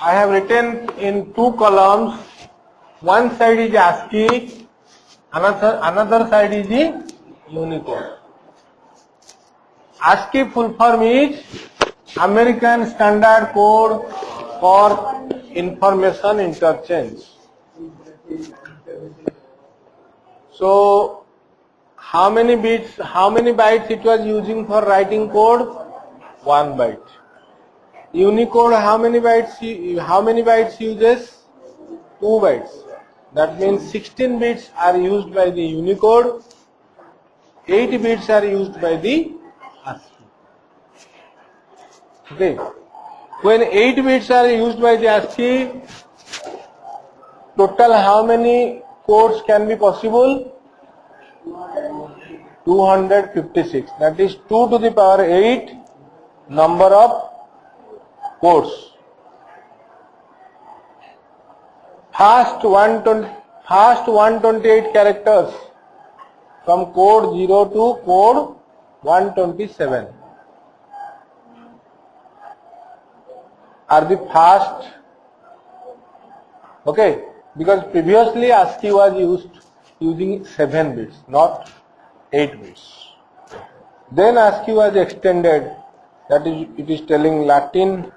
I have written in two columns. One side is ASCII, another side is the Unicode. ASCII full form is American Standard Code for Information Interchange. So, how many bytes it was using for writing code? 1 byte. Unicode, how many bytes uses? 2 bytes. That means 16 bits are used by the Unicode, 8 bits are used by the ASCII. Okay. When 8 bits are used by the ASCII, total how many codes can be possible? 256. That is 2 to the power 8 number of codes. First 128 characters from code 0 to code 127 are the first. Okay, because previously ASCII was using 7 bits, not 8 bits. Then ASCII was extended, that is, it is telling Latin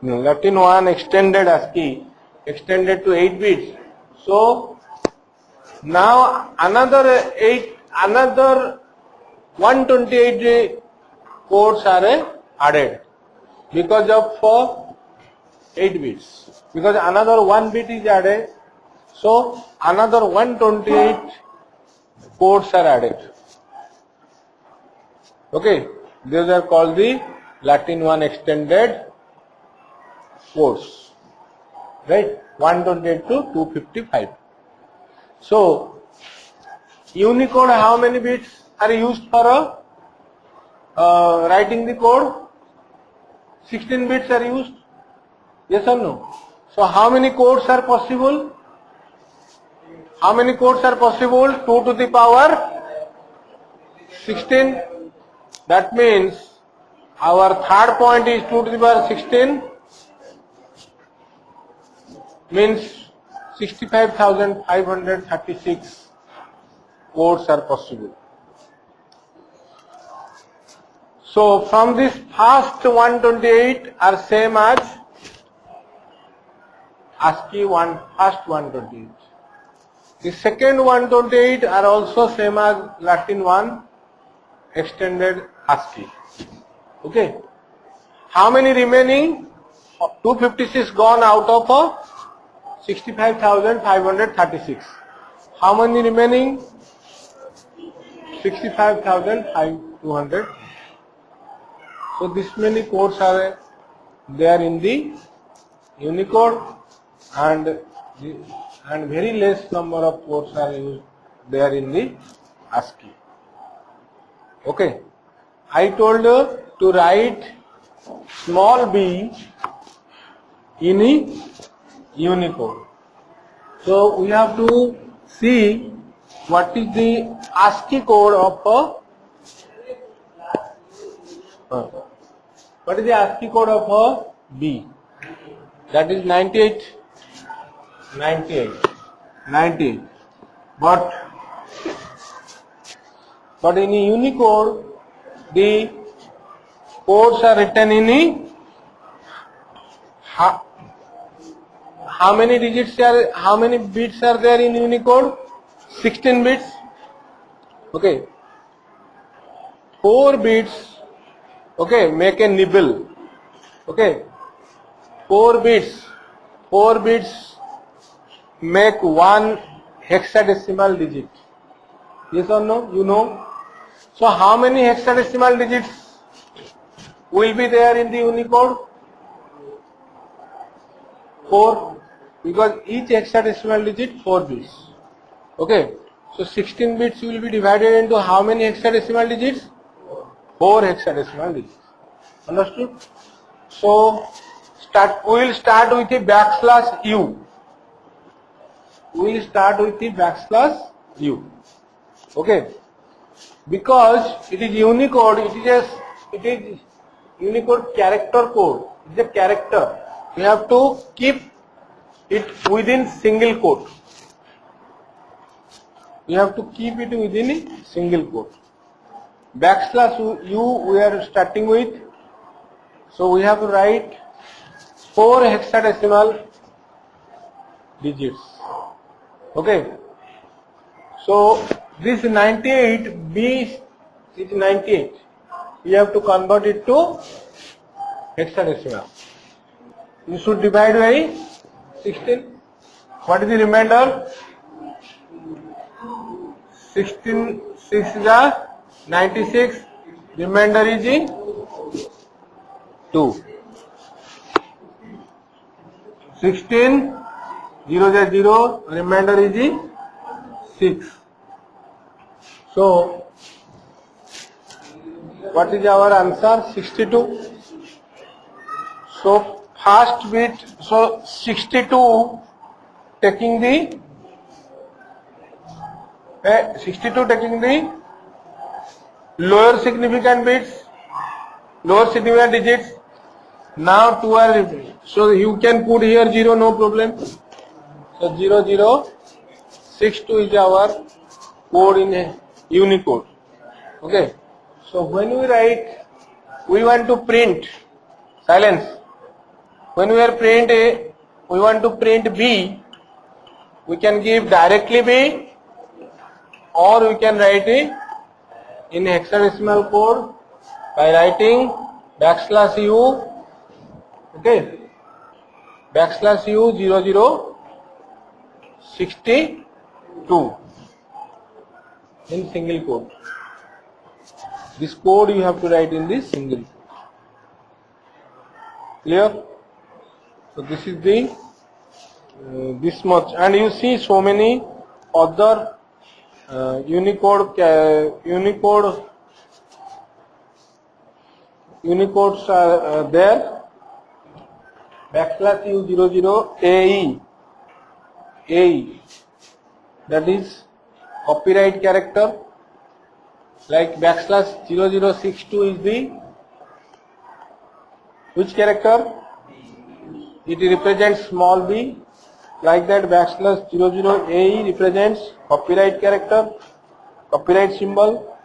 1 extended ASCII, extended to 8 bits. So now another 128 codes are added because of 8 bits. Because another 1 bit is added, so another 128 codes are added. Okay, these are called the Latin 1 extended codes, right? 128 to 255. So Unicode, how many bits are used for writing the code? 16 bits are used. Yes or no? So how many codes are possible? How many codes are possible? 2 to the power 16. That means our third point is 2 to the power 16, means 65,536 codes are possible. So from this first 128 are same as ASCII first 128. The second 128 are also same as Latin 1 extended ASCII. Okay. How many remaining? 256 gone out of 65,536. How many remaining? 65,200. So this many codes are there in the Unicode, and very less number of codes are used there in the ASCII. Okay. I told you to write small b in Unicode. So we have to see what is the ASCII code of what is the ASCII code of B? That is 98. But in Unicode, the codes are written in how many digits are, how many bits are there in Unicode? 16 bits. Okay. 4 bits. Okay, make a nibble. Okay. 4 bits make one hexadecimal digit. Yes or no? You know. So how many hexadecimal digits will be there in the Unicode? 4, because each hexadecimal digit 4 bits. Okay. So 16 bits will be divided into how many hexadecimal digits? 4 hexadecimal digits. Understood? So we will start with the backslash u. Okay. Because it is Unicode, it is Unicode character code is a character. You have to keep it within single quote. You have to keep it within a single quote. Backslash u we are starting with. So we have to write 4 hexadecimal digits. Okay. So this 98 B is 98. You have to convert it to hexadecimal. You should divide by 16. What is the remainder? 16 6 is 96. Remainder is 2. 16 0 is 0. Remainder is 6. So what is our answer? 62. So first bit, so 62 taking the 62 taking the lower significant bits, lower significant digits. Now 2 are, so you can put here 0, no problem. So 0 0 62 is our code in Unicode. Okay. So when we write, we want to print silence. When we are print A, we want to print B. We can give directly B, or we can write it in hexadecimal code by writing backslash u. Okay, backslash u 0062 in single quote. This code you have to write in this single. Clear? So this is the this much, and you see so many other Unicodes are there. Backslash u 00 AE, that is copyright character. Like backslash 0062 is the which character? It represents small b. Like that, backslash 00 AE represents copyright character, copyright symbol.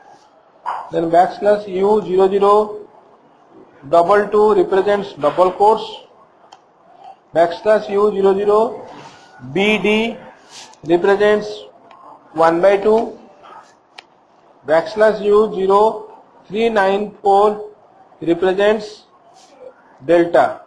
Then backslash u 0022 represents double quotes. Backslash u 00 BD represents 1/2. Backslash u 0394 represents delta.